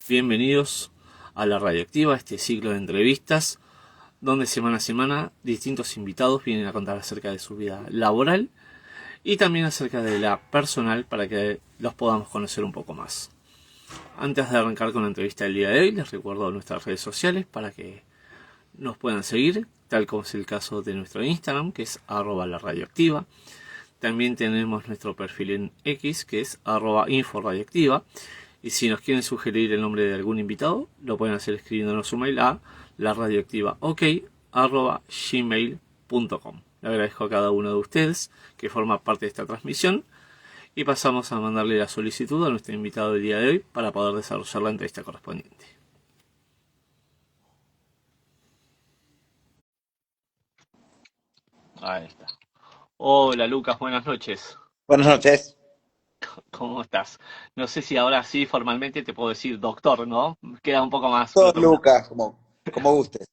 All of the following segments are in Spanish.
Bienvenidos a La Radioactiva, este ciclo de entrevistas, donde semana a semana distintos invitados vienen a contar acerca de su vida laboral y también acerca de la personal para que los podamos conocer un poco más. Antes de arrancar con la entrevista del día de hoy, les recuerdo nuestras redes sociales para que nos puedan seguir, tal como es el caso de nuestro Instagram, que es @laradioactiva. También tenemos nuestro perfil en X, que es @inforadioactiva. Y si nos quieren sugerir el nombre de algún invitado, lo pueden hacer escribiéndonos un mail a laradioactivaok@gmail.com. Le agradezco a cada uno de ustedes que forma parte de esta transmisión y pasamos a mandarle la solicitud a nuestro invitado del día de hoy para poder desarrollar la entrevista correspondiente. Ahí está. Hola Lucas, buenas noches. Buenas noches. ¿Cómo estás? No sé si ahora sí formalmente te puedo decir doctor, ¿no? Queda un poco más Todo protocolo. Lucas, como gustes.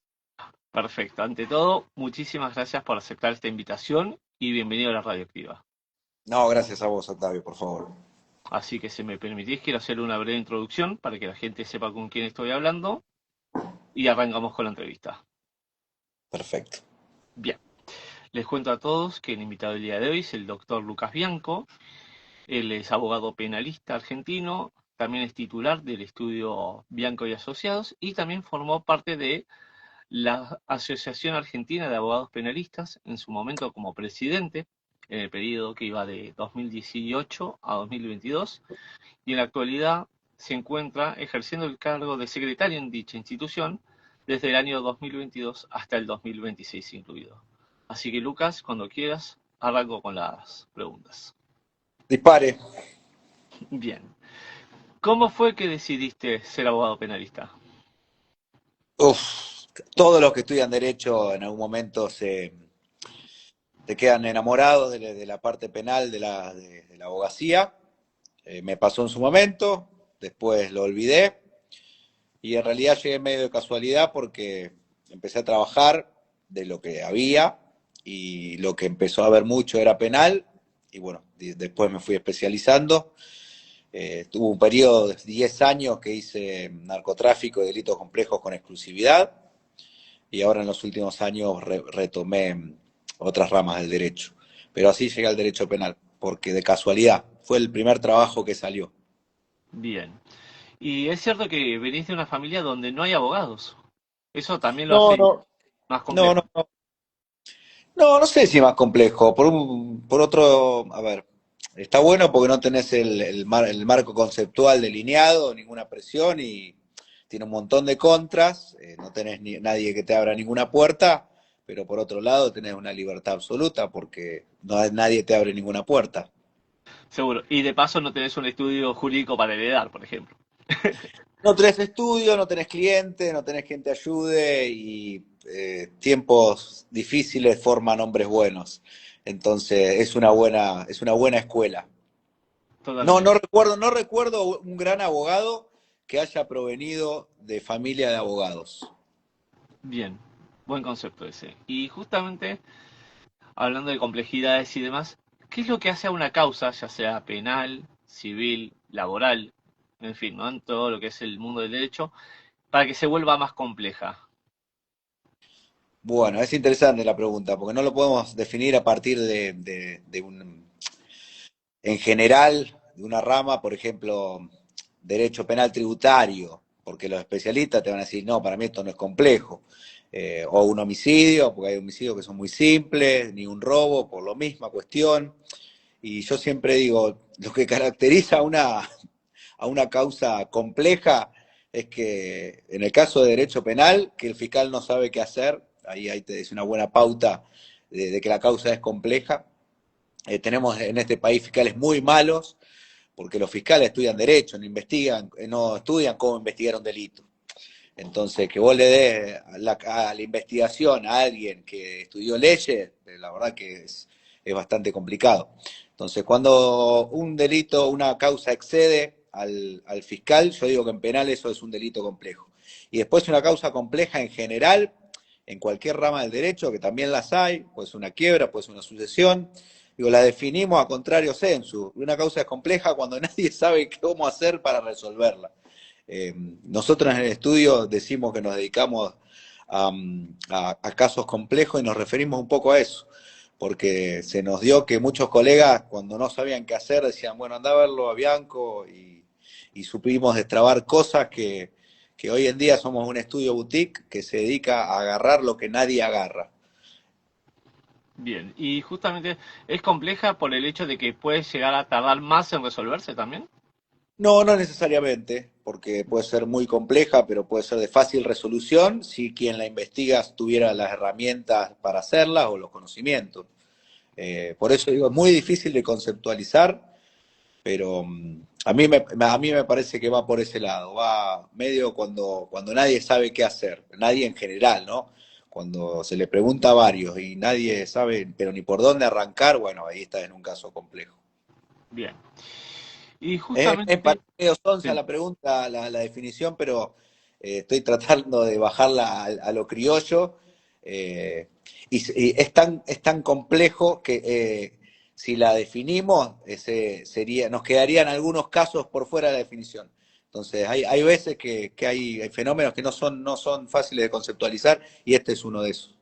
Perfecto. Ante todo, muchísimas gracias por aceptar esta invitación y bienvenido a la Radioactiva. No, gracias a vos, Octavio, por favor. Así que si me permitís, quiero hacer una breve introducción para que la gente sepa con quién estoy hablando y arrancamos con la entrevista. Perfecto. Bien, les cuento a todos que el invitado del día de hoy es el doctor Lucas Bianco. Él es abogado penalista argentino, también es titular del estudio Bianco y Asociados y también formó parte de la Asociación Argentina de Abogados Penalistas, en su momento como presidente, en el periodo que iba de 2018 a 2022, y en la actualidad se encuentra ejerciendo el cargo de secretario en dicha institución desde el año 2022 hasta el 2026 incluido. Así que Lucas, cuando quieras, arranco con las preguntas. Dispare. Bien, ¿cómo fue que decidiste ser abogado penalista? Uf, todos los que estudian Derecho en algún momento se quedan enamorados de la parte penal de la abogacía. Me pasó en su momento, después lo olvidé y en realidad llegué medio de casualidad porque empecé a trabajar de lo que había y lo que empezó a haber mucho era penal y bueno, después me fui especializando. Tuve un periodo de 10 años que hice narcotráfico y delitos complejos con exclusividad y ahora en los últimos años retomé otras ramas del derecho. Pero así llegué al derecho penal, porque de casualidad fue el primer trabajo que salió. Bien. Y es cierto que venís de una familia donde no hay abogados. Eso también lo No, hace no, más no, complejo. no, no. No, no sé si más complejo. Por otro, a ver, está bueno porque no tenés el marco conceptual delineado, ninguna presión y tiene un montón de contras. No tenés nadie que te abra ninguna puerta, pero por otro lado tenés una libertad absoluta porque nadie te abre ninguna puerta. Seguro. Y de paso no tenés un estudio jurídico para heredar, por ejemplo. No tenés estudio, no tenés cliente, no tenés quien te ayude y tiempos difíciles forman hombres buenos. Entonces es una buena escuela. No, Totalmente. no recuerdo un gran abogado que haya provenido de familia de abogados. Bien. Buen concepto ese. Y justamente, hablando de complejidades y demás, ¿qué es lo que hace a una causa, ya sea penal, civil, laboral, en fin, ¿no? En todo lo que es el mundo del derecho, para que se vuelva más compleja? Bueno, es interesante la pregunta, porque no lo podemos definir a partir en general, de una rama, por ejemplo, derecho penal tributario, porque los especialistas te van a decir, no, para mí esto no es complejo. O un homicidio, porque hay homicidios que son muy simples, ni un robo, por la misma cuestión. Y yo siempre digo, lo que caracteriza a una causa compleja es que en el caso de derecho penal, que el fiscal no sabe qué hacer, ahí te dice una buena pauta de que la causa es compleja. Tenemos en este país fiscales muy malos, porque los fiscales estudian derecho, no investigan, no estudian cómo investigar un delito. Entonces, que vos le des a la investigación a alguien que estudió leyes, la verdad que es bastante complicado. Entonces, cuando un delito, una causa excede al fiscal, yo digo que en penal eso es un delito complejo. Y después una causa compleja en general, en cualquier rama del derecho, que también las hay, pues una quiebra, pues una sucesión, digo, la definimos a contrario sensu. Una causa es compleja cuando nadie sabe cómo hacer para resolverla. Nosotros en el estudio decimos que nos dedicamos a, a casos complejos y nos referimos un poco a eso, porque se nos dio que muchos colegas cuando no sabían qué hacer decían, bueno, anda a verlo a Bianco y supimos destrabar cosas que hoy en día somos un estudio boutique que se dedica a agarrar lo que nadie agarra. Bien, y justamente es compleja por el hecho de que puede llegar a tardar más en resolverse también. No, no necesariamente, porque puede ser muy compleja, pero puede ser de fácil resolución si quien la investiga tuviera las herramientas para hacerlas o los conocimientos. Por eso digo, es muy difícil de conceptualizar, pero a mí me parece que va por ese lado, va medio cuando nadie sabe qué hacer, nadie en general, ¿no? Cuando se le pregunta a varios y nadie sabe, pero ni por dónde arrancar, bueno, ahí está en un caso complejo. Bien, y Es para justamente, medio sonsa sí, la pregunta, la definición, pero estoy tratando de bajarla a lo criollo. eh, es tan complejo que si la definimos, nos quedarían algunos casos por fuera de la definición. Entonces, hay veces que hay fenómenos que no son fáciles de conceptualizar y este es uno de esos.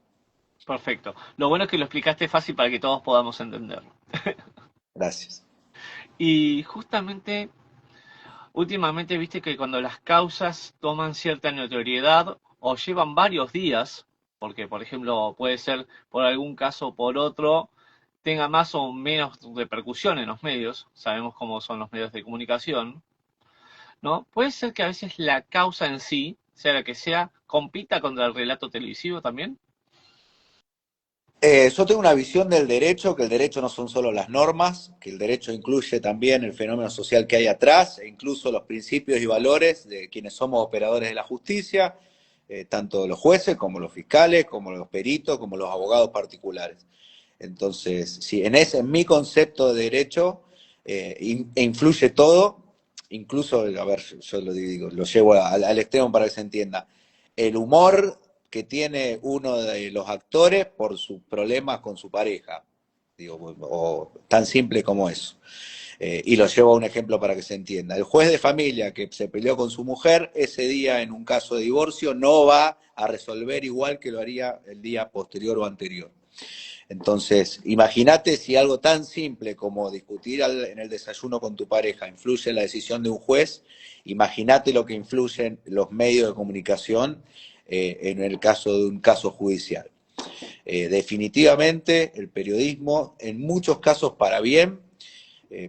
perfecto. Lo bueno es que lo explicaste fácil para que todos podamos entenderlo. Gracias. Y justamente, últimamente viste que cuando las causas toman cierta notoriedad o llevan varios días, porque por ejemplo puede ser por algún caso o por otro, tenga más o menos repercusión en los medios, sabemos cómo son los medios de comunicación, ¿no? Puede ser que a veces la causa en sí, sea la que sea, compita contra el relato televisivo también. Yo tengo una visión del derecho, que el derecho no son solo las normas, que el derecho incluye también el fenómeno social que hay atrás, e incluso los principios y valores de quienes somos operadores de la justicia, tanto los jueces como los fiscales, como los peritos, como los abogados particulares. Entonces, sí, en mi concepto de derecho influye todo, incluso, a ver, yo lo digo, lo llevo al extremo para que se entienda. El humor que tiene uno de los actores por sus problemas con su pareja, digo, o tan simple como eso. Y lo llevo a un ejemplo para que se entienda. El juez de familia que se peleó con su mujer, ese día en un caso de divorcio no va a resolver igual que lo haría el día posterior o anterior. Entonces, imagínate si algo tan simple como discutir en el desayuno con tu pareja influye en la decisión de un juez, imagínate lo que influyen los medios de comunicación en el caso de un caso judicial. Definitivamente el periodismo, en muchos casos para bien,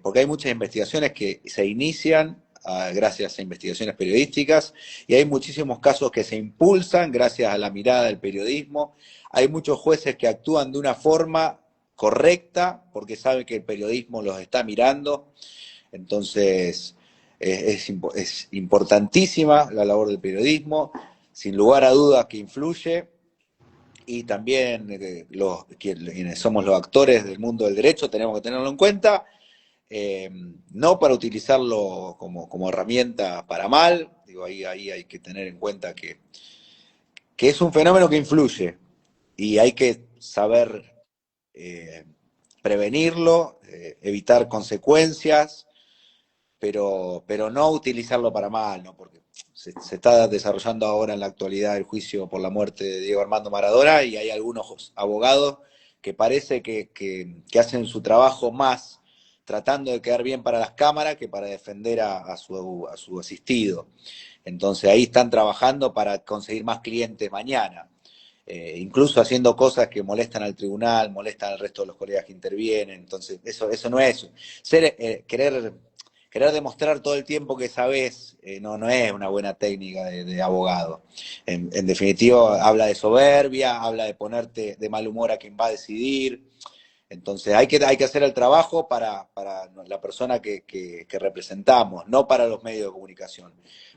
porque hay muchas investigaciones que se inician gracias a investigaciones periodísticas y hay muchísimos casos que se impulsan gracias a la mirada del periodismo. Hay muchos jueces que actúan de una forma correcta porque saben que el periodismo los está mirando. Entonces, es importantísima la labor del periodismo, sin lugar a dudas que influye, y también quienes somos los actores del mundo del derecho tenemos que tenerlo en cuenta, eh, no para utilizarlo como herramienta para mal, digo, ahí hay que tener en cuenta que es un fenómeno que influye y hay que saber eh, prevenirlo, evitar consecuencias, pero no utilizarlo para mal, ¿no? Porque se está desarrollando ahora en la actualidad el juicio por la muerte de Diego Armando Maradona y hay algunos abogados que parece que hacen su trabajo más tratando de quedar bien para las cámaras que para defender a su asistido. Entonces ahí están trabajando para conseguir más clientes mañana. Incluso haciendo cosas que molestan al tribunal, molestan al resto de los colegas que intervienen. Entonces, eso no es. Querer demostrar todo el tiempo que sabes no es una buena técnica de abogado. En definitiva, habla de soberbia, habla de ponerte de mal humor a quien va a decidir. Entonces hay que hacer el trabajo para la persona que representamos, no para los medios de comunicación.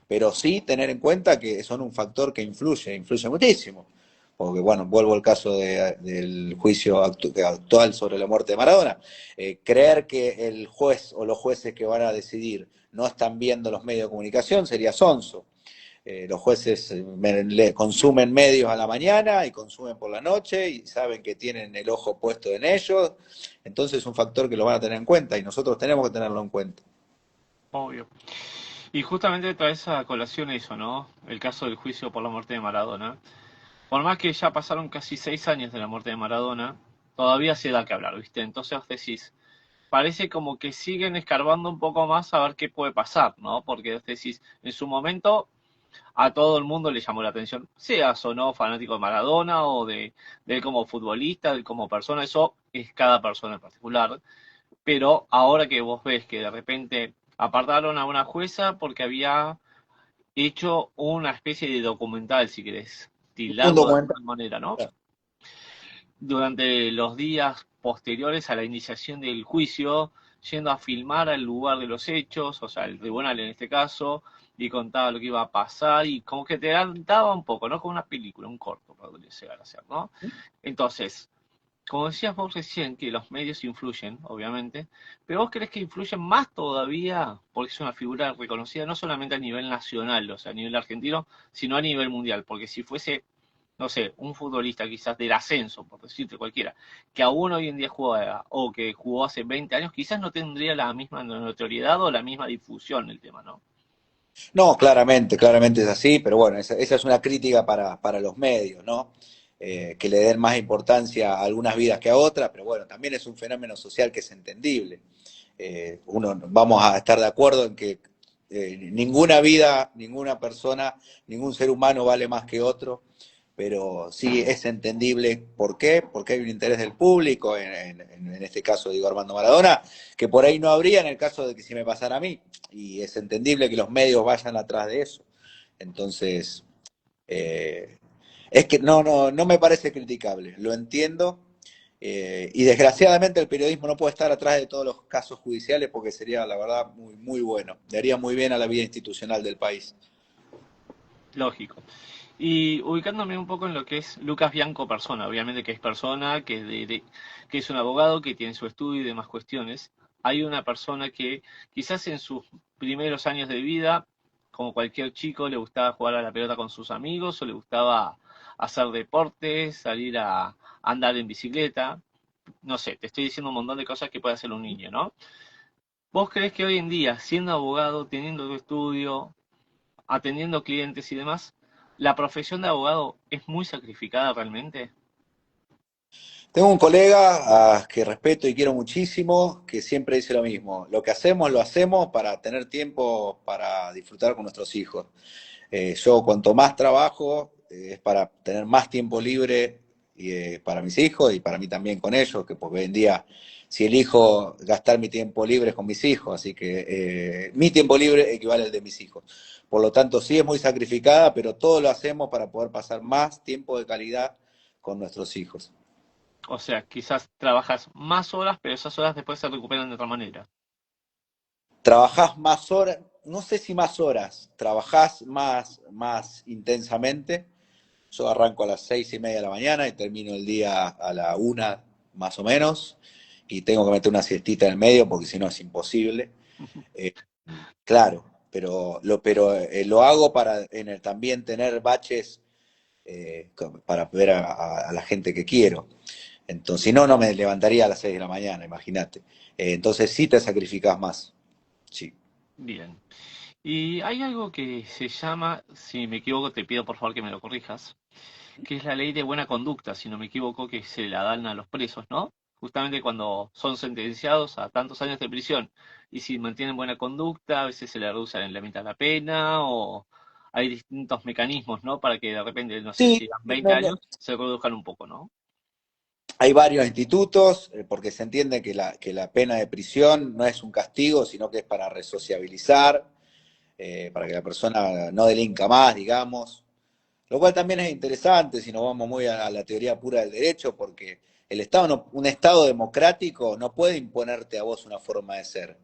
Pero sí tener en cuenta que son un factor que influye muchísimo. Porque, bueno, vuelvo al caso del juicio actual sobre la muerte de Maradona. Creer que el juez o los jueces que van a decidir no están viendo los medios de comunicación sería sonso. Los jueces consumen medios a la mañana y consumen por la noche y saben que tienen el ojo puesto en ellos, entonces es un factor que lo van a tener en cuenta y nosotros tenemos que tenerlo en cuenta. Obvio. Y justamente traes a colación eso, ¿no? El caso del juicio por la muerte de Maradona. Por más que ya pasaron casi 6 años de la muerte de Maradona, todavía se da que hablar, ¿viste? Entonces vos decís, parece como que siguen escarbando un poco más a ver qué puede pasar, ¿no? Porque vos decís, en su momento a todo el mundo le llamó la atención, seas o no fanático de Maradona o de él como futbolista, de él como persona, eso es cada persona en particular. Pero ahora que vos ves que de repente apartaron a una jueza porque había hecho una especie de documental, si querés Un tildarlo de documental. alguna manera, ¿no? Durante los días posteriores a la iniciación del juicio, yendo a filmar al lugar de los hechos, o sea, el tribunal en este caso, y contaba lo que iba a pasar, y como que te daba un poco, ¿no? Como una película, un corto, podría llegar a ser, ¿no? Entonces, como decías vos recién, que los medios influyen, obviamente, pero vos crees que influyen más todavía porque es una figura reconocida no solamente a nivel nacional, o sea, a nivel argentino, sino a nivel mundial, porque si fuese, no sé, un futbolista quizás del ascenso, por decirte cualquiera, que aún hoy en día juega o que jugó hace 20 años, quizás no tendría la misma notoriedad o la misma difusión el tema, ¿no? No, claramente, claramente es así, pero bueno, esa es una crítica para los medios, ¿no? Que le den más importancia a algunas vidas que a otras, pero bueno, también es un fenómeno social que es entendible. Vamos a estar de acuerdo en que ninguna vida, ninguna persona, ningún ser humano vale más que otro, pero sí es entendible por qué, porque hay un interés del público, en este caso digo Armando Maradona, que por ahí no habría en el caso de que si me pasara a mí, y es entendible que los medios vayan atrás de eso. Entonces, eh, es que no me parece criticable, lo entiendo, y desgraciadamente el periodismo no puede estar atrás de todos los casos judiciales porque sería, la verdad, muy bueno. Le haría muy bien a la vida institucional del país. Lógico. Y ubicándome un poco en lo que es Lucas Bianco persona, obviamente que es persona, que es un abogado, que tiene su estudio y demás cuestiones. Hay una persona que quizás en sus primeros años de vida, como cualquier chico, le gustaba jugar a la pelota con sus amigos o le gustaba hacer deportes, salir a andar en bicicleta. No sé, te estoy diciendo un montón de cosas que puede hacer un niño, ¿no? ¿Vos creés que hoy en día, siendo abogado, teniendo tu estudio, atendiendo clientes y demás, la profesión de abogado es muy sacrificada realmente? Tengo un colega que respeto y quiero muchísimo, que siempre dice lo mismo. Lo que hacemos, lo hacemos para tener tiempo para disfrutar con nuestros hijos. Yo cuanto más trabajo es para tener más tiempo libre para mis hijos y para mí también con ellos, que pues hoy en día si elijo gastar mi tiempo libre es con mis hijos, así que mi tiempo libre equivale al de mis hijos. Por lo tanto, sí es muy sacrificada, pero todo lo hacemos para poder pasar más tiempo de calidad con nuestros hijos. O sea, quizás trabajas más horas, pero esas horas después se recuperan de otra manera. Trabajás más horas, no sé si más horas, trabajás más intensamente. Yo arranco a las 6:30 de la mañana y termino el día a la 1 más o menos. Y tengo que meter una siestita en el medio porque si no es imposible. Eh, claro, pero lo hago para también tener baches para ver a la gente que quiero. Entonces, si no, no me levantaría a las 6 de la mañana, imagínate. Entonces sí te sacrificás más. Sí. Bien. Y hay algo que se llama, si me equivoco, te pido por favor que me lo corrijas, que es la ley de buena conducta, si no me equivoco, que se la dan a los presos, ¿no? Justamente cuando son sentenciados a tantos años de prisión y si mantienen buena conducta, a veces se le reducen en la mitad la pena o hay distintos mecanismos, ¿no? Para que de repente, no sé, Sí, si dan sí, 20 años, se reduzcan un poco, ¿no? hay varios institutos, porque se entiende que la pena de prisión no es un castigo, sino que es para resociabilizar, para que la persona no delinca más, digamos. Lo cual también es interesante si nos vamos muy a la teoría pura del derecho, porque un Estado democrático no puede imponerte a vos una forma de ser.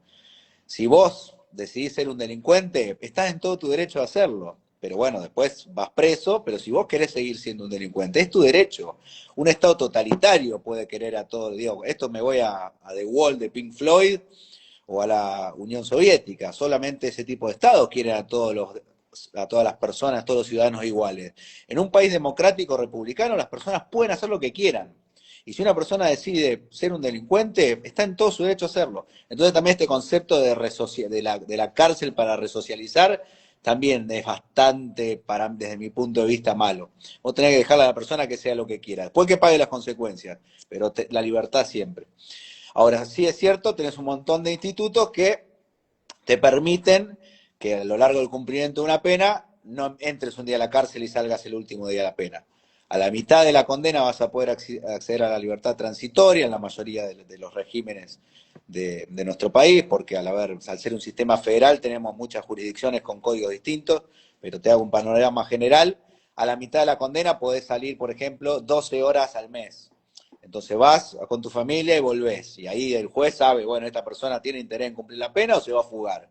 Si vos decidís ser un delincuente, estás en todo tu derecho a hacerlo. Pero bueno, después vas preso, pero si vos querés seguir siendo un delincuente, es tu derecho. Un Estado totalitario puede querer a todos. Digo, esto me voy a The Wall de Pink Floyd o a la Unión Soviética. Solamente ese tipo de estados quieren a todas las personas, a todos los ciudadanos iguales. En un país democrático republicano, las personas pueden hacer lo que quieran. Y si una persona decide ser un delincuente, está en todo su derecho a hacerlo. Entonces también este concepto de la cárcel para resocializar también es bastante, desde mi punto de vista, malo. Vos tenés que dejarle a la persona que sea lo que quiera, después que pague las consecuencias, pero la libertad siempre. Ahora, sí es cierto, tenés un montón de institutos que te permiten que a lo largo del cumplimiento de una pena no entres un día a la cárcel y salgas el último día de la pena. A la mitad de la condena vas a poder acceder a la libertad transitoria en la mayoría de los regímenes de nuestro país, porque al ser un sistema federal tenemos muchas jurisdicciones con códigos distintos, pero te hago un panorama general. A la mitad de la condena podés salir, por ejemplo, 12 horas al mes. Entonces vas con tu familia y volvés. Y ahí el juez sabe, bueno, esta persona tiene interés en cumplir la pena o se va a fugar.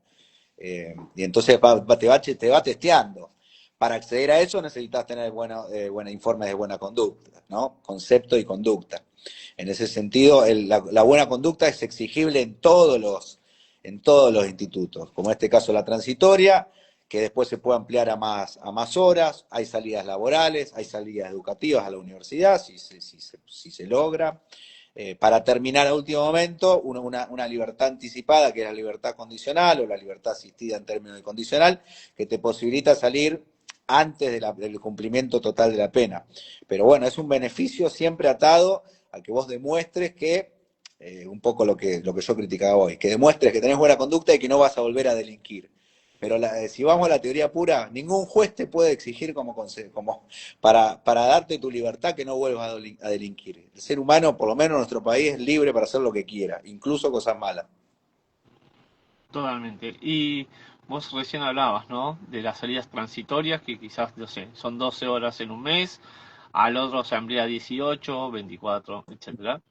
Y entonces te va testeando. Para acceder a eso necesitas tener informes de buena conducta, ¿no? Concepto y conducta. En ese sentido, la buena conducta es exigible en todos los institutos, como en este caso la transitoria, que después se puede ampliar a más horas, hay salidas laborales, hay salidas educativas a la universidad, si se logra. Para terminar a último momento, una libertad anticipada, que es la libertad condicional o la libertad asistida en términos de condicional, que te posibilita salir antes del cumplimiento total de la pena. Pero bueno, es un beneficio siempre atado a que vos demuestres que, un poco lo que yo criticaba hoy, que demuestres que tenés buena conducta y que no vas a volver a delinquir. Pero si vamos a la teoría pura, ningún juez te puede exigir para darte tu libertad que no vuelvas a delinquir. El ser humano, por lo menos en nuestro país, es libre para hacer lo que quiera, incluso cosas malas. Totalmente. Y vos recién hablabas, ¿no? De las salidas transitorias, que quizás, no sé, son 12 horas en un mes, al otro se amplía 18, 24, etcétera.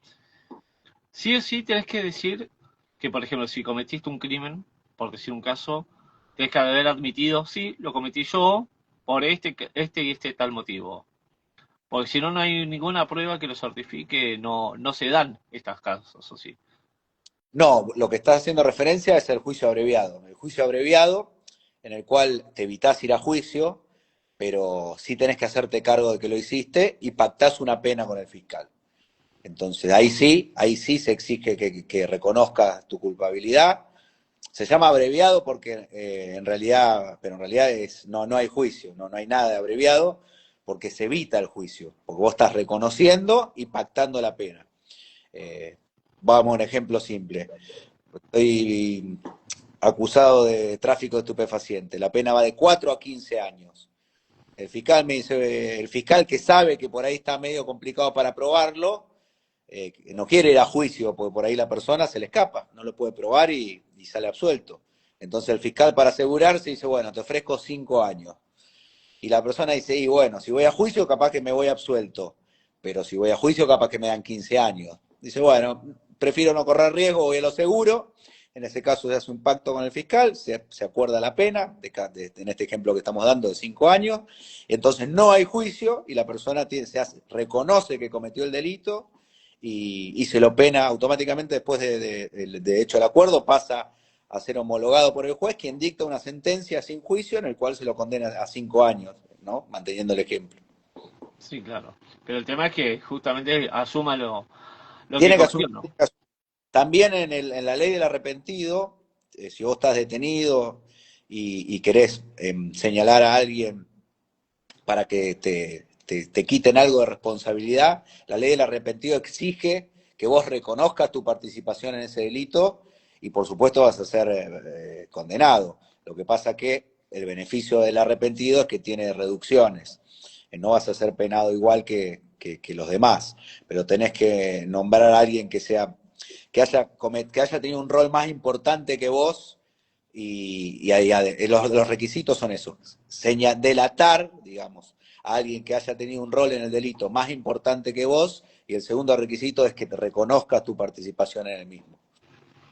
Sí o sí tenés que decir que, por ejemplo, si cometiste un crimen, por decir un caso, tenés que haber admitido, sí, lo cometí yo por este y este tal motivo. Porque si no, no hay ninguna prueba que lo certifique, no se dan estas casos, ¿o sí? No, lo que estás haciendo referencia es el juicio abreviado. El juicio abreviado, en el cual te evitás ir a juicio, pero sí tenés que hacerte cargo de que lo hiciste y pactás una pena con el fiscal. Entonces, ahí sí se exige que reconozcas tu culpabilidad. Se llama abreviado porque pero en realidad no hay juicio, no hay nada de abreviado, porque se evita el juicio, porque vos estás reconociendo y pactando la pena. Eh, Vamos a un ejemplo simple. Estoy acusado de tráfico de estupefacientes. La pena va de 4 a 15 años. El fiscal que sabe que por ahí está medio complicado para probarlo, no quiere ir a juicio, porque por ahí la persona se le escapa, no lo puede probar y sale absuelto. Entonces el fiscal, para asegurarse, dice, bueno, te ofrezco 5 años. Y la persona dice, y bueno, si voy a juicio, capaz que me voy absuelto, pero si voy a juicio, capaz que me dan 15 años. Dice, bueno, prefiero no correr riesgo, voy a lo seguro. En ese caso se hace un pacto con el fiscal, se acuerda la pena, en este ejemplo que estamos dando de 5 años, entonces no hay juicio y la persona reconoce que cometió el delito y se lo pena automáticamente después de hecho el acuerdo, pasa a ser homologado por el juez, quien dicta una sentencia sin juicio en el cual se lo condena a 5 años, ¿no? Manteniendo el ejemplo. Sí, claro. Pero el tema es que justamente asuma lo que Tiene que cometió, asumir. ¿no? También en la ley del arrepentido, si vos estás detenido y querés señalar a alguien para que te quiten algo de responsabilidad, la ley del arrepentido exige que vos reconozcas tu participación en ese delito y por supuesto vas a ser condenado. Lo que pasa que el beneficio del arrepentido es que tiene reducciones. No vas a ser penado igual que los demás, pero tenés que nombrar a alguien que haya tenido un rol más importante que vos los requisitos son esos. Delatar, digamos, a alguien que haya tenido un rol en el delito más importante que vos, y el segundo requisito es que te reconozcas tu participación en el mismo.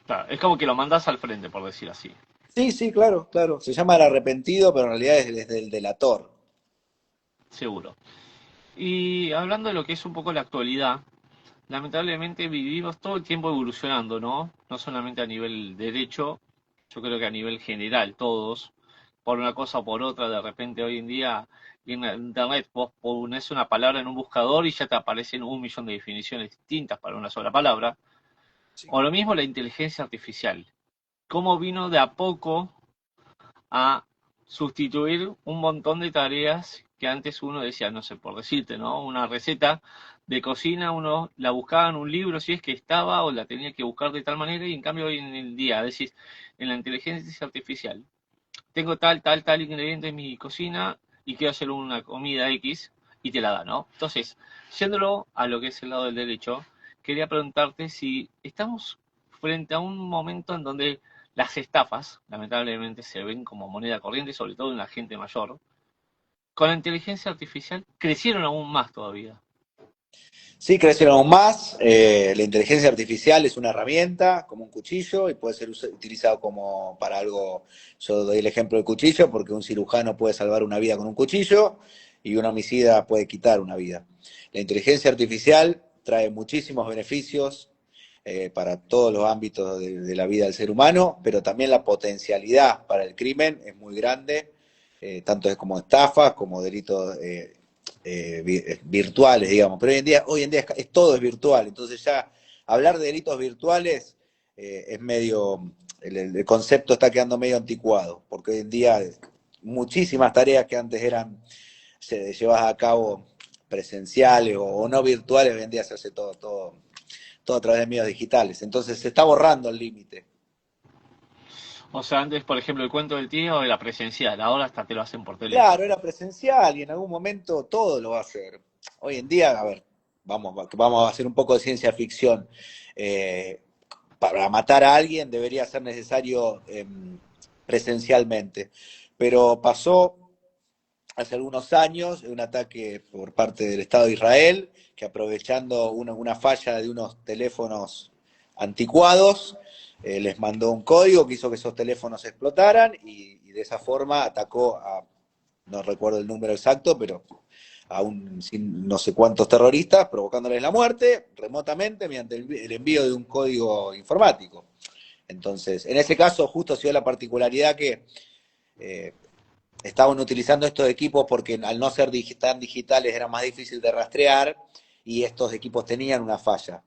Claro, es como que lo mandas al frente, por decir así, Sí, sí, claro, claro. Se llama el arrepentido, pero en realidad es desde el delator. seguro. Y hablando de lo que es un poco la actualidad, lamentablemente vivimos todo el tiempo evolucionando, ¿no? No solamente a nivel derecho, yo creo que a nivel general, todos. por una cosa o por otra, de repente hoy en día en internet vos pones una palabra en un buscador y ya te aparecen 1 millón de definiciones distintas para una sola palabra. Sí. O lo mismo la inteligencia artificial. Cómo vino de a poco a sustituir un montón de tareas que antes uno decía, no sé, por decirte, ¿no? Una receta de cocina, uno la buscaba en un libro si es que estaba o la tenía que buscar de tal manera y en cambio hoy en el día, decís, en la inteligencia artificial, tengo tal ingrediente en mi cocina y quiero hacer una comida X y te la da, ¿no? Entonces, yéndolo a lo que es el lado del derecho, quería preguntarte si estamos frente a un momento en donde las estafas, lamentablemente, se ven como moneda corriente, sobre todo en la gente mayor. Con la inteligencia artificial crecieron aún más todavía. Sí, crecieron aún más. La inteligencia artificial es una herramienta, como un cuchillo, y puede ser utilizado como para algo. Yo doy el ejemplo del cuchillo, porque un cirujano puede salvar una vida con un cuchillo y un homicida puede quitar una vida. La inteligencia artificial trae muchísimos beneficios para todos los ámbitos de la vida del ser humano, pero también la potencialidad para el crimen es muy grande, tanto como estafas como delitos virtuales, digamos. Pero hoy en día todo es virtual, entonces ya hablar de delitos virtuales es medio, el concepto está quedando medio anticuado, porque hoy en día muchísimas tareas que antes eran llevadas a cabo presenciales o no virtuales, hoy en día se hace todo a través de medios digitales. Entonces se está borrando el límite. O sea, antes, por ejemplo, el cuento del tío era presencial, ahora hasta te lo hacen por teléfono. Claro, era presencial y en algún momento todo lo va a hacer. Hoy en día, a ver, vamos a hacer un poco de ciencia ficción. Eh, para matar a alguien debería ser necesario presencialmente. Pero pasó hace algunos años un ataque por parte del Estado de Israel, que aprovechando una falla de unos teléfonos anticuados, les mandó un código que hizo que esos teléfonos explotaran y de esa forma atacó a, no recuerdo el número exacto, pero a no sé cuántos terroristas, provocándoles la muerte remotamente mediante el envío de un código informático. Entonces, en ese caso justo se dio la particularidad que eh, estaban utilizando estos equipos porque al no ser tan digitales era más difícil de rastrear y estos equipos tenían una falla.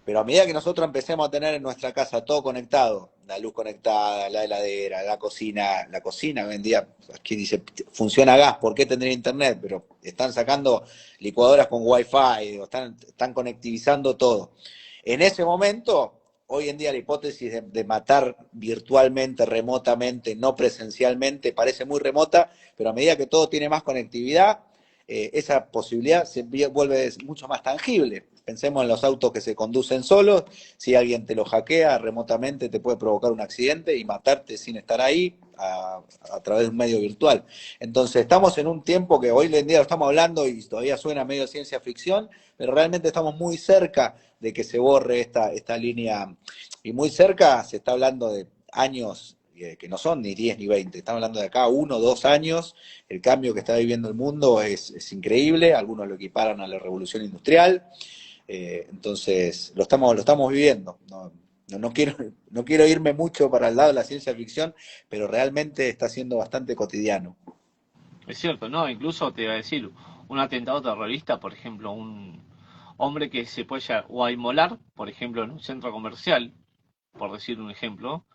Pero a medida que nosotros empecemos a tener en nuestra casa todo conectado, la luz conectada, la heladera, la cocina hoy en día, aquí dice, funciona a gas, ¿por qué tendría internet? Pero están sacando licuadoras con wifi, están conectivizando todo. En ese momento, hoy en día la hipótesis de matar virtualmente, remotamente, no presencialmente, parece muy remota, pero a medida que todo tiene más conectividad, esa posibilidad se vuelve mucho más tangible. Pensemos en los autos que se conducen solos, si alguien te lo hackea remotamente te puede provocar un accidente y matarte sin estar ahí a través de un medio virtual. Entonces estamos en un tiempo que hoy en día lo estamos hablando y todavía suena medio ciencia ficción, pero realmente estamos muy cerca de que se borre esta línea y muy cerca se está hablando de años que no son ni 10 ni 20, estamos hablando de acá 1 o 2 años, el cambio que está viviendo el mundo es increíble, algunos lo equiparan a la revolución industrial, entonces lo estamos viviendo. No quiero irme mucho para el lado de la ciencia ficción, pero realmente está siendo bastante cotidiano. Es cierto, ¿no? Incluso te iba a decir, un atentado terrorista, por ejemplo, un hombre que se puede llegar o a inmolar, por ejemplo, en un centro comercial, por decir un ejemplo,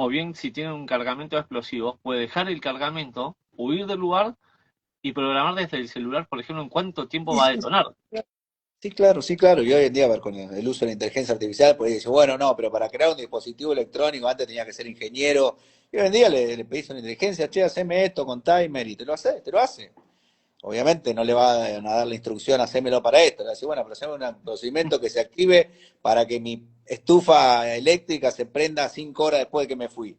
o bien si tiene un cargamento de explosivos, puede dejar el cargamento, huir del lugar y programar desde el celular, por ejemplo, en cuánto tiempo Sí, va a sí, detonar. sí, claro, sí, claro. Y hoy en día, a ver, con el uso de la inteligencia artificial, pues dice, bueno, no, pero para crear un dispositivo electrónico antes tenía que ser ingeniero. Y hoy en día le pedís a una inteligencia, che, haceme esto con timer y te lo hace. Obviamente no le va a dar la instrucción, hacémelo para esto. Le dice, bueno, pero haceme un procedimiento que se active para que mi estufa eléctrica se prenda 5 horas después de que me fui.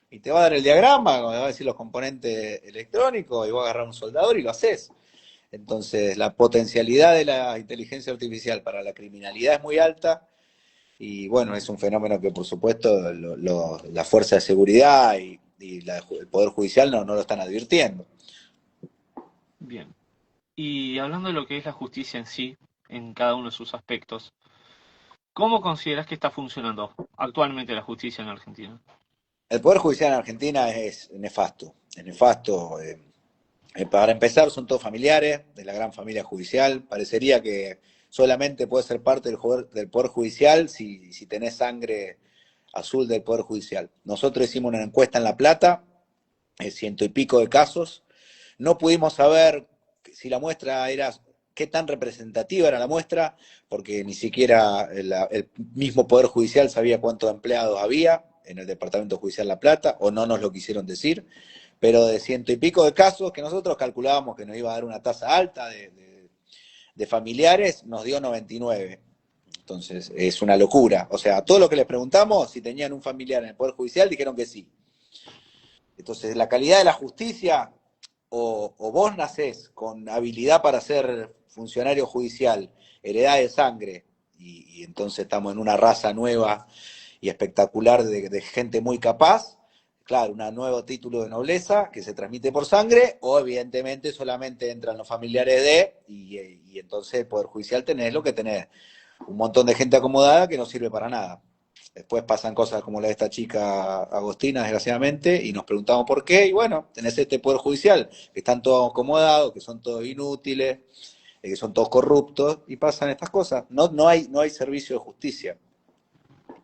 Y te va a dar el diagrama, donde va a decir los componentes electrónicos, y va a agarrar un soldador y lo haces. Entonces, la potencialidad de la inteligencia artificial para la criminalidad es muy alta y bueno, es un fenómeno que por supuesto la fuerza de seguridad y el Poder Judicial no lo están advirtiendo. Bien. Y hablando de lo que es la justicia en sí, en cada uno de sus aspectos, ¿cómo consideras que está funcionando actualmente la justicia en Argentina? El Poder Judicial en Argentina es nefasto. es nefasto. Para empezar, son todos familiares de la gran familia judicial. Parecería que solamente puedes ser parte del Poder Judicial si tenés sangre azul del Poder Judicial. Nosotros hicimos una encuesta en La Plata, 100 y pico de casos. No pudimos saber si la muestra era, qué tan representativa era la muestra, porque ni siquiera el mismo Poder Judicial sabía cuántos empleados había en el Departamento Judicial La Plata, o no nos lo quisieron decir, pero de 100 y pico de casos que nosotros calculábamos que nos iba a dar una tasa alta de familiares, nos dio 99. Entonces, es una locura. O sea, todo lo que les preguntamos, si tenían un familiar en el Poder Judicial, dijeron que sí. Entonces, la calidad de la justicia, o vos nacés con habilidad para ser funcionario judicial, heredad de sangre, y entonces estamos en una raza nueva y espectacular de gente muy capaz, claro, un nuevo título de nobleza que se transmite por sangre, o evidentemente solamente entran los familiares y entonces el Poder Judicial tenés lo que tenés, un montón de gente acomodada que no sirve para nada. Después pasan cosas como la de esta chica Agostina, desgraciadamente, y nos preguntamos por qué, y bueno, tenés este Poder Judicial, que están todos acomodados, que son todos inútiles, que son todos corruptos, y pasan estas cosas. No hay servicio de justicia.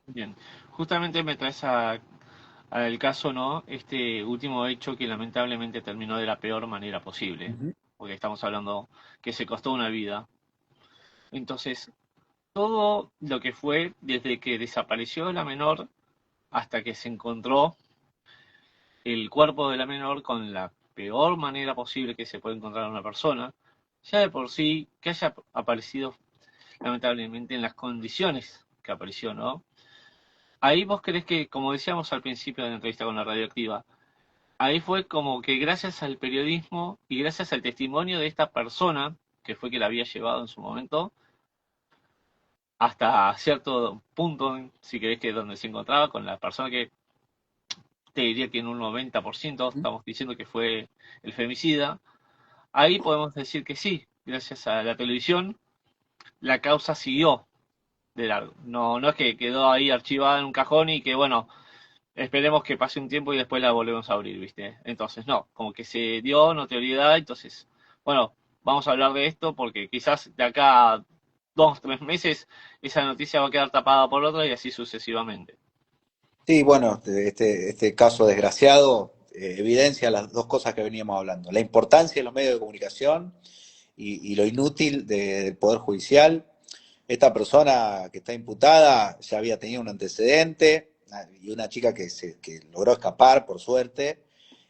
Bien, justamente me traes al caso, ¿no? Este último hecho que lamentablemente terminó de la peor manera posible, Ujú. porque estamos hablando que se costó una vida. Entonces, todo lo que fue desde que desapareció la menor hasta que se encontró el cuerpo de la menor con la peor manera posible que se puede encontrar a una persona, ya de por sí que haya aparecido lamentablemente en las condiciones que apareció, ¿no? Ahí vos crees que, como decíamos al principio de la entrevista con la radioactiva, ahí fue como que gracias al periodismo y gracias al testimonio de esta persona, que fue que la había llevado en su momento, hasta cierto punto, si querés que donde se encontraba, con la persona que te diría que en un 90% estamos diciendo que fue el femicida, ahí podemos decir que sí, gracias a la televisión, la causa siguió de largo. No, no es que quedó ahí archivada en un cajón y que, bueno, esperemos que pase un tiempo y después la volvemos a abrir, ¿viste? Entonces, no, como que se dio notoriedad, entonces, bueno, vamos a hablar de esto porque quizás de acá a 2, 3 meses esa noticia va a quedar tapada por otra y así sucesivamente. Sí, bueno, este caso desgraciado evidencia las dos cosas que veníamos hablando, la importancia de los medios de comunicación y lo inútil del Poder Judicial. Esta persona que está imputada ya había tenido un antecedente y una chica que logró escapar, por suerte.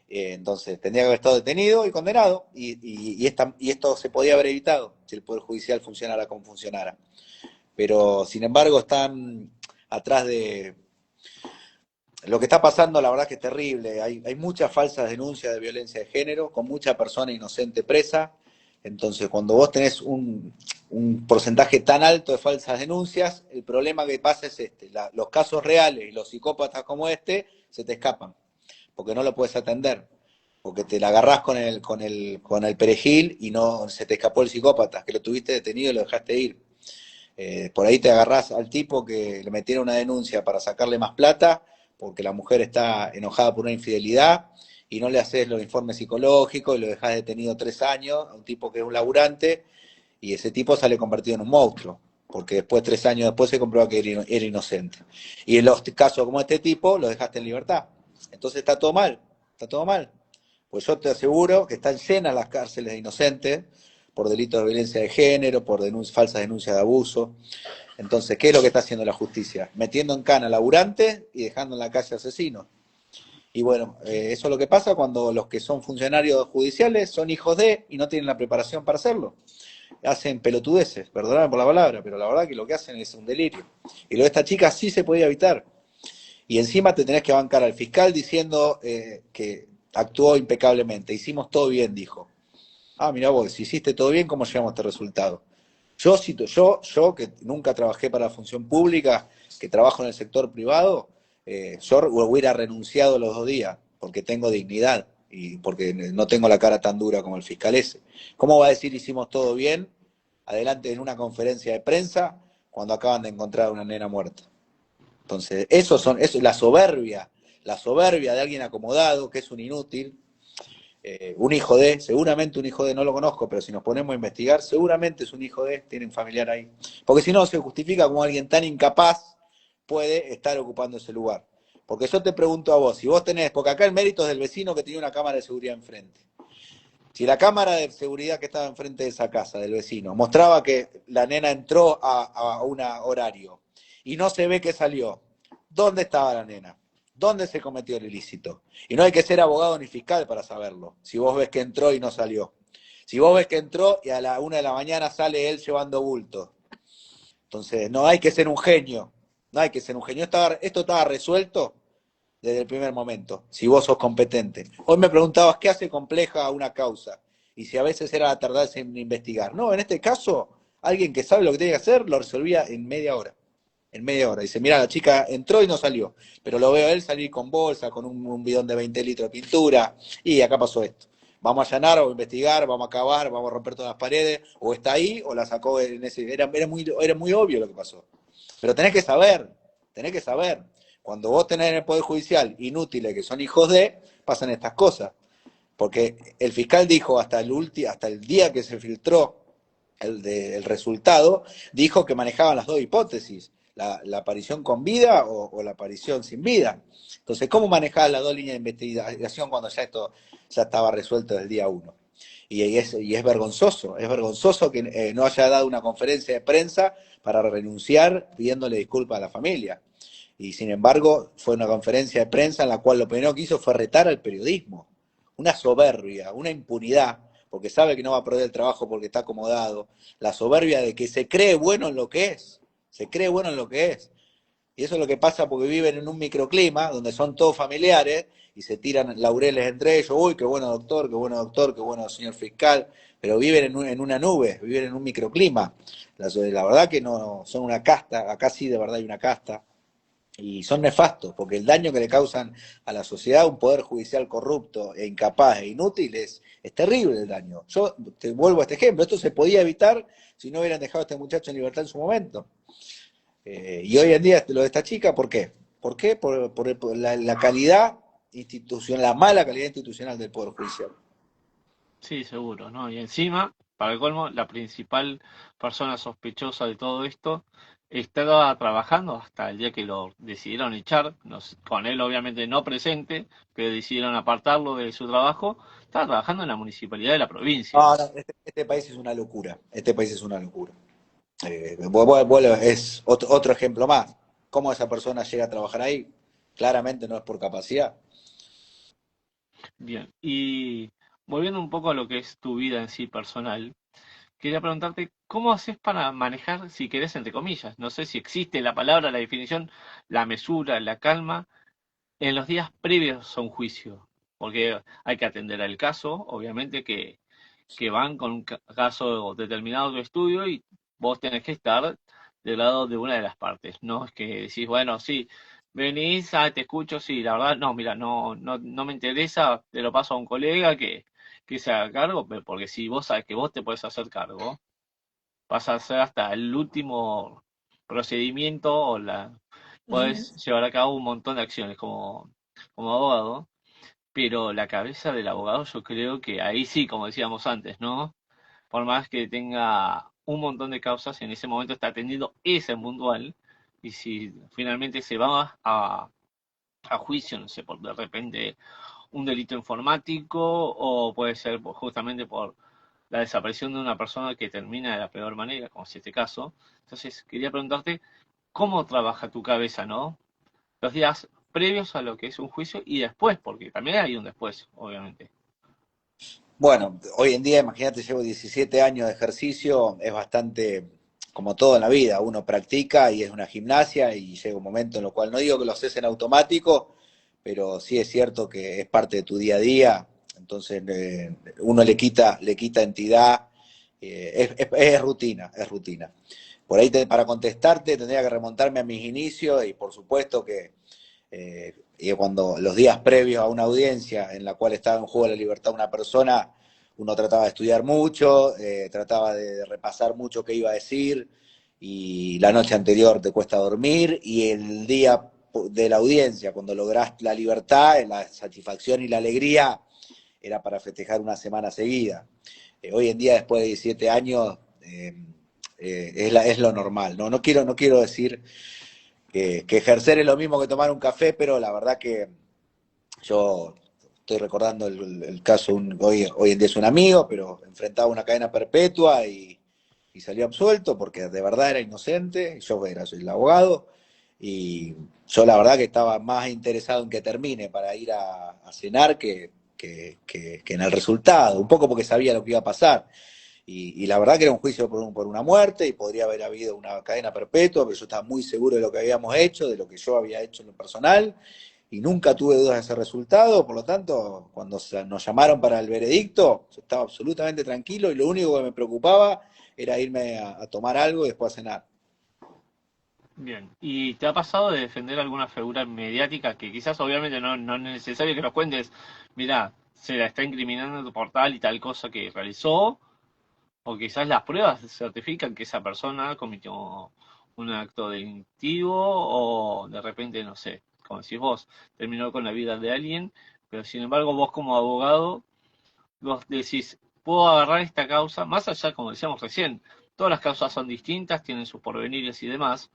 Entonces tendría que haber estado detenido y condenado. Y esto se podía haber evitado si el Poder Judicial funcionara como funcionara. Pero sin embargo están atrás de... Lo que está pasando, la verdad que es terrible. Hay muchas falsas denuncias de violencia de género, con mucha persona inocente presa. Entonces, cuando vos tenés un porcentaje tan alto de falsas denuncias, el problema que pasa es este. Los casos reales y los psicópatas como este se te escapan, porque no lo puedes atender. Porque te la agarrás con el perejil y no se te escapó el psicópata, que lo tuviste detenido y lo dejaste ir. Por ahí te agarrás al tipo que le metieron una denuncia para sacarle más plata, porque la mujer está enojada por una infidelidad, y no le haces los informes psicológicos y lo dejás detenido 3 años a un tipo que es un laburante, y ese tipo sale convertido en un monstruo, porque después, 3 años después, se comprueba que era inocente. Y en los casos como este tipo, lo dejaste en libertad. Entonces está todo mal, está todo mal. Pues yo te aseguro que están llenas las cárceles de inocentes por delitos de violencia de género, por falsas denuncias de abuso. Entonces, ¿qué es lo que está haciendo la justicia? Metiendo en cana a laburantes y dejando en la calle asesinos. Y bueno, eso es lo que pasa cuando los que son funcionarios judiciales son hijos de y no tienen la preparación para hacerlo. Hacen pelotudeces, perdóname por la palabra, pero la verdad que lo que hacen es un delirio. Y lo de esta chica sí se podía evitar. Y encima te tenés que bancar al fiscal diciendo que actuó impecablemente. Hicimos todo bien, dijo. Ah, mira vos, si hiciste todo bien, ¿cómo llegamos a este resultado? Yo que nunca trabajé para la función pública, que trabajo en el sector privado, yo hubiera renunciado los 2 días, porque tengo dignidad y porque no tengo la cara tan dura como el fiscal ese. ¿Cómo va a decir hicimos todo bien adelante en una conferencia de prensa cuando acaban de encontrar a una nena muerta? Entonces, eso es la soberbia de alguien acomodado, que es un inútil, un hijo de, seguramente un hijo de, no lo conozco, pero si nos ponemos a investigar, seguramente es un hijo de, tiene un familiar ahí. Porque si no, se justifica como alguien tan incapaz puede estar ocupando ese lugar. Porque yo te pregunto a vos, si vos tenés, porque acá el mérito es del vecino que tenía una cámara de seguridad enfrente. Si la cámara de seguridad que estaba enfrente de esa casa del vecino mostraba que la nena entró a un horario y no se ve que salió, ¿dónde estaba la nena? ¿Dónde se cometió el ilícito? Y no hay que ser abogado ni fiscal para saberlo, si vos ves que entró y no salió. Si vos ves que entró y a la 1 de la mañana sale él llevando bulto. Entonces, no hay que ser un genio, no hay que ser un genio. Esto estaba resuelto desde el primer momento, si vos sos competente. Hoy me preguntabas qué hace compleja una causa y si a veces era tardarse en investigar. No, en este caso, alguien que sabe lo que tiene que hacer lo resolvía en media hora. En media hora. Dice, mira, la chica entró y no salió, pero lo veo a él salir con bolsa, con un bidón de 20 litros de pintura, y acá pasó esto. Vamos a allanar o investigar, vamos a cavar, vamos a romper todas las paredes, o está ahí o la sacó en ese. Era muy obvio lo que pasó. Pero tenés que saber. Cuando vos tenés en el Poder Judicial inútiles que son hijos de, pasan estas cosas. Porque el fiscal dijo hasta el día que se filtró el resultado, dijo que manejaban las dos hipótesis, la aparición con vida o la aparición sin vida. Entonces, ¿cómo manejar las dos líneas de investigación cuando ya esto ya estaba resuelto desde el día uno? Y es vergonzoso que no haya dado una conferencia de prensa para renunciar pidiéndole disculpas a la familia. Y sin embargo, fue una conferencia de prensa en la cual lo primero que hizo fue retar al periodismo. Una soberbia, una impunidad, porque sabe que no va a perder el trabajo porque está acomodado. La soberbia de que se cree bueno en lo que es. Se cree bueno en lo que es. Y eso es lo que pasa porque viven en un microclima donde son todos familiares y se tiran laureles entre ellos. Uy, qué bueno doctor, qué bueno doctor, qué bueno señor fiscal. Pero viven en una nube, viven en un microclima. La verdad que no son una casta, acá sí de verdad hay una casta. Y son nefastos, porque el daño que le causan a la sociedad un poder judicial corrupto e incapaz e inútil es terrible el daño. Yo te vuelvo a este ejemplo, esto se podía evitar si no hubieran dejado a este muchacho en libertad en su momento. Y hoy en día lo de esta chica, ¿por qué? ¿Por qué? Por la calidad institucional, la mala calidad institucional del Poder Judicial. Sí, seguro, ¿no? Y encima, para el colmo, la principal persona sospechosa de todo esto estaba trabajando hasta el día que lo decidieron echar, con él obviamente no presente, que decidieron apartarlo de su trabajo, estaba trabajando en la municipalidad de la provincia. No, no, este país es una locura, este país es una locura. Es otro ejemplo más. ¿Cómo esa persona llega a trabajar ahí? Claramente no es por capacidad. Bien, y volviendo un poco a lo que es tu vida en sí personal, quería preguntarte, ¿cómo haces para manejar, si querés, entre comillas? No sé si existe la palabra, la definición, la mesura, la calma en los días previos a un juicio, porque hay que atender al caso, obviamente que van con un caso determinado de estudio y vos tenés que estar del lado de una de las partes, no es que decís, bueno, sí, venís, te escucho, sí, la verdad, no, mira, no me interesa, te lo paso a un colega que se haga cargo, porque si vos sabes que vos te puedes hacer cargo, vas a hacer hasta el último procedimiento o puedes llevar a cabo un montón de acciones como abogado, pero la cabeza del abogado yo creo que ahí sí, como decíamos antes, ¿no? Por más que tenga un montón de causas, en ese momento está atendiendo esa en puntual, y si finalmente se va a juicio, no sé, por de repente un delito informático, o puede ser justamente por la desaparición de una persona que termina de la peor manera, como es este caso. Entonces, quería preguntarte cómo trabaja tu cabeza, ¿no? Los días previos a lo que es un juicio y después, porque también hay un después, obviamente. Bueno, hoy en día, imagínate, llevo 17 años de ejercicio, es bastante, como todo en la vida, uno practica y es una gimnasia y llega un momento en el cual no digo que lo haces en automático, pero sí es cierto que es parte de tu día a día, entonces uno le quita entidad, es rutina, es rutina. Por ahí para contestarte tendría que remontarme a mis inicios y por supuesto que y cuando los días previos a una audiencia en la cual estaba en juego la libertad de una persona, uno trataba de estudiar mucho, trataba de repasar mucho qué iba a decir, y la noche anterior te cuesta dormir, y el día de la audiencia, cuando lográs la libertad, la satisfacción y la alegría era para festejar una semana seguida. Hoy en día, después de 17 años, es lo normal. No quiero decir que ejercer es lo mismo que tomar un café, pero la verdad que yo estoy recordando el caso, hoy en día es un amigo, pero enfrentaba una cadena perpetua y salió absuelto porque de verdad era inocente, soy el abogado, y yo la verdad que estaba más interesado en que termine para ir a cenar que en el resultado, un poco porque sabía lo que iba a pasar. Y la verdad que era un juicio por una muerte y podría haber habido una cadena perpetua, pero yo estaba muy seguro de lo que habíamos hecho, de lo que yo había hecho en lo personal, y nunca tuve dudas de ese resultado. Por lo tanto, cuando nos llamaron para el veredicto, yo estaba absolutamente tranquilo y lo único que me preocupaba era irme a tomar algo y después a cenar. Bien. ¿Y te ha pasado de defender alguna figura mediática que quizás obviamente no es necesario que nos cuentes, mira, se la está incriminando por tal y tal cosa que realizó, o quizás las pruebas certifican que esa persona cometió un acto delictivo, o de repente, no sé, como decís vos, terminó con la vida de alguien, pero sin embargo vos como abogado, vos decís, puedo agarrar esta causa, más allá, como decíamos recién, todas las causas son distintas, tienen sus porvenires y demás,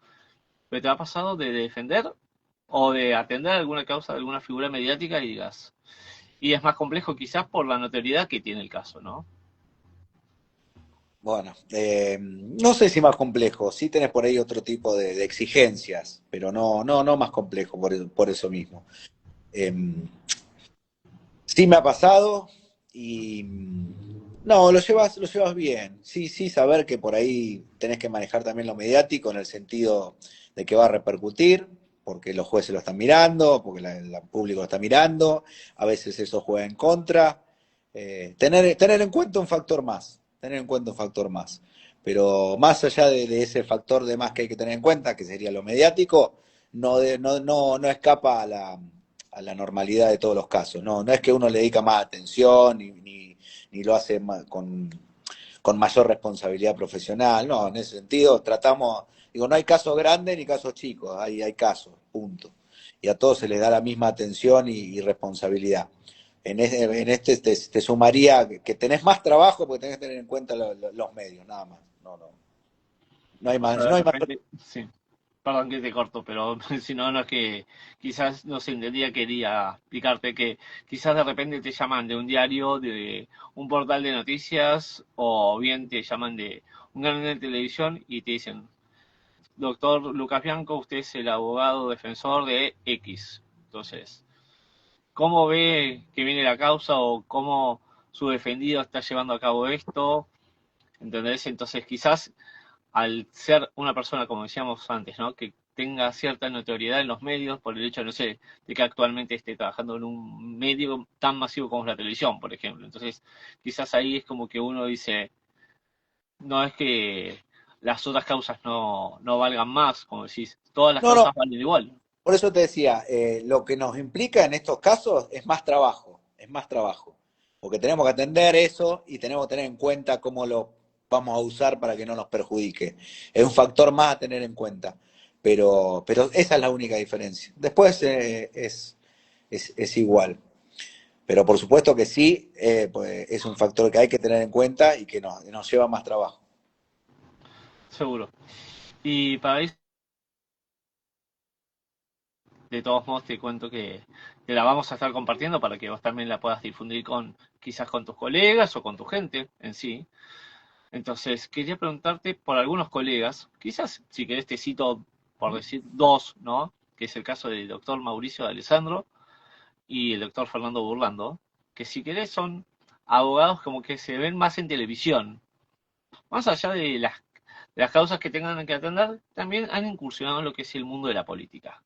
pero te ha pasado de defender o de atender alguna causa de alguna figura mediática y digas, y es más complejo quizás por la notoriedad que tiene el caso, ¿no? Bueno, no sé si más complejo, sí tenés por ahí otro tipo de exigencias, pero no más complejo por eso mismo. Eh, sí me ha pasado y no, lo llevas bien. Sí, saber que por ahí tenés que manejar también lo mediático en el sentido de que va a repercutir, porque los jueces lo están mirando, porque el público lo está mirando, a veces eso juega en contra. Tener en cuenta un factor más, tener en cuenta un factor más. Pero más allá de ese factor de más que hay que tener en cuenta, que sería lo mediático, no escapa a la normalidad de todos los casos. No es que uno le dedica más atención ni lo hace con mayor responsabilidad profesional. No, en ese sentido tratamos, digo, no hay casos grandes ni casos chicos, hay casos, punto. Y a todos se les da la misma atención y responsabilidad. En este te sumaría que tenés más trabajo porque tenés que tener en cuenta los medios, nada más. No hay O sea, más, de no hay más. repente, sí, perdón que te corto, pero si no, no es que quizás no se entendía, quería explicarte que quizás de repente te llaman de un diario, de un portal de noticias, o bien te llaman de un canal de televisión y te dicen, doctor Lucas Bianco, usted es el abogado defensor de X. Entonces, ¿cómo ve que viene la causa o cómo su defendido está llevando a cabo esto? ¿Entendés? Entonces, quizás al ser una persona, como decíamos antes, ¿no? Que tenga cierta notoriedad en los medios por el hecho, no sé, de que actualmente esté trabajando en un medio tan masivo como es la televisión, por ejemplo. Entonces, quizás ahí es como que uno dice, no es que las otras causas no valgan más, como decís, todas las No, causas valen igual. por eso te decía, lo que nos implica en estos casos es más trabajo, porque tenemos que atender eso y tenemos que tener en cuenta cómo lo vamos a usar para que no nos perjudique. Es un factor más a tener en cuenta, pero esa es la única diferencia. Después es igual, pero por supuesto que sí, pues es un factor que hay que tener en cuenta y que nos lleva más trabajo. Seguro. Y para ir, de todos modos, te cuento que te la vamos a estar compartiendo para que vos también la puedas difundir con quizás con tus colegas o con tu gente en sí. Entonces, quería preguntarte por algunos colegas, quizás si querés te cito por decir dos, ¿no? Que es el caso del doctor Mauricio de Alessandro y el doctor Fernando Burlando, que si querés son abogados como que se ven más en televisión. Más allá de las causas que tengan que atender, también han incursionado en lo que es el mundo de la política.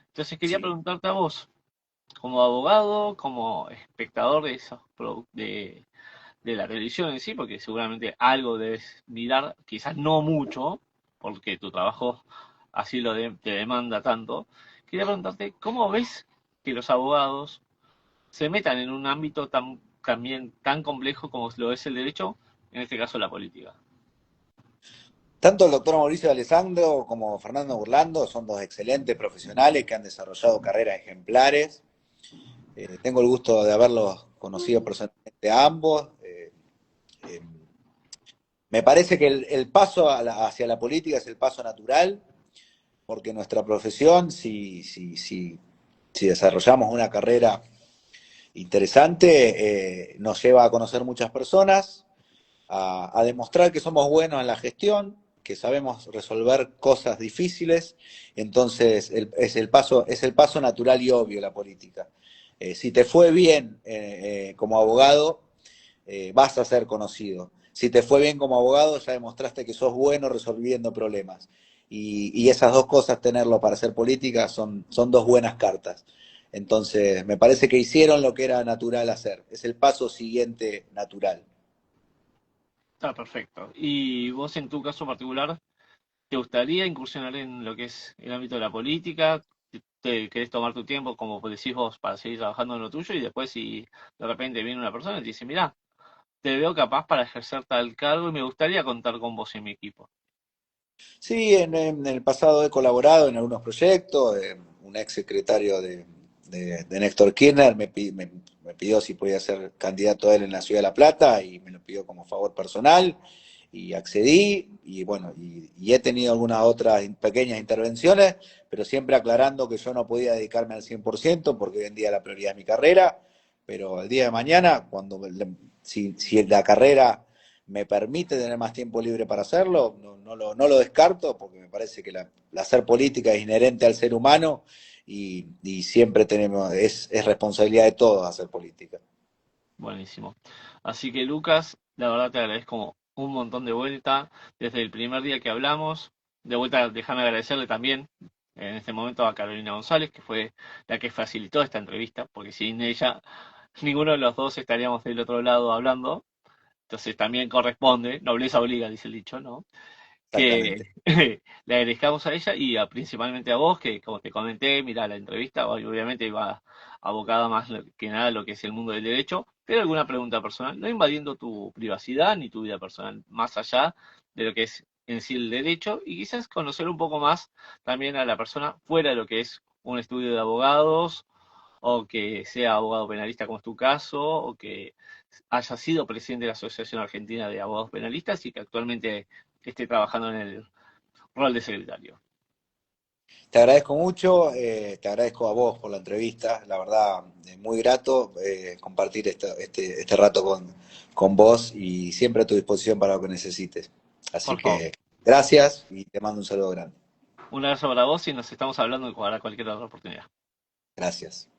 Entonces quería Sí. preguntarte a vos, como abogado, como espectador de esos de la televisión en sí, porque seguramente algo debes mirar, quizás no mucho, porque tu trabajo así te demanda tanto. Quería preguntarte, ¿cómo ves que los abogados se metan en un ámbito también tan complejo como lo es el derecho, en este caso la política? Tanto el doctor Mauricio Alessandro como Fernando Burlando son dos excelentes profesionales que han desarrollado carreras ejemplares. Tengo el gusto de haberlos conocido personalmente a ambos. Eh, Me parece que el paso hacia la política es el paso natural, porque nuestra profesión, si desarrollamos una carrera interesante, nos lleva a conocer muchas personas, a demostrar que somos buenos en la gestión, que sabemos resolver cosas difíciles, entonces es el paso natural y obvio la política. Si te fue bien como abogado, vas a ser conocido. Si te fue bien como abogado, ya demostraste que sos bueno resolviendo problemas. Y esas dos cosas, tenerlo para hacer política, son dos buenas cartas. Entonces, me parece que hicieron lo que era natural hacer. Es el paso siguiente natural. Está perfecto. ¿Y vos en tu caso particular, te gustaría incursionar en lo que es el ámbito de la política? ¿Te querés tomar tu tiempo, como decís vos, para seguir trabajando en lo tuyo? Y después si de repente viene una persona y te dice, mirá, te veo capaz para ejercer tal cargo y me gustaría contar con vos en mi equipo. Sí, en el pasado he colaborado en algunos proyectos. Un ex secretario de Néstor Kirchner me pidió si podía ser candidato a él en la Ciudad de La Plata y me lo pidió como favor personal y accedí. Y bueno, y he tenido algunas otras pequeñas intervenciones, pero siempre aclarando que yo no podía dedicarme al 100% porque hoy en día la prioridad es mi carrera. Pero el día de mañana, si la carrera me permite tener más tiempo libre para hacerlo, no lo descarto, porque me parece que la hacer política es inherente al ser humano y siempre es responsabilidad de todos hacer política. Buenísimo. Así que Lucas, la verdad te agradezco un montón de vuelta desde el primer día que hablamos. De vuelta, déjame agradecerle también en este momento a Carolina González, que fue la que facilitó esta entrevista, porque sin ella ninguno de los dos estaríamos del otro lado hablando. Entonces también corresponde, nobleza obliga, dice el dicho, ¿no? Que Exactamente. le agradezcamos a ella y principalmente a vos, que como te comenté, mira, la entrevista obviamente iba abocada más que nada a lo que es el mundo del derecho, pero alguna pregunta personal, no invadiendo tu privacidad ni tu vida personal, más allá de lo que es en sí el derecho y quizás conocer un poco más también a la persona fuera de lo que es un estudio de abogados o que sea abogado penalista como es tu caso, o que haya sido presidente de la Asociación Argentina de Abogados Penalistas y que actualmente esté trabajando en el rol de secretario. Te agradezco mucho, te agradezco a vos por la entrevista, la verdad, muy grato compartir este rato con vos y siempre a tu disposición para lo que necesites. Así Por favor, que gracias y te mando un saludo grande. un abrazo para vos y nos estamos hablando para cualquier otra oportunidad. Gracias.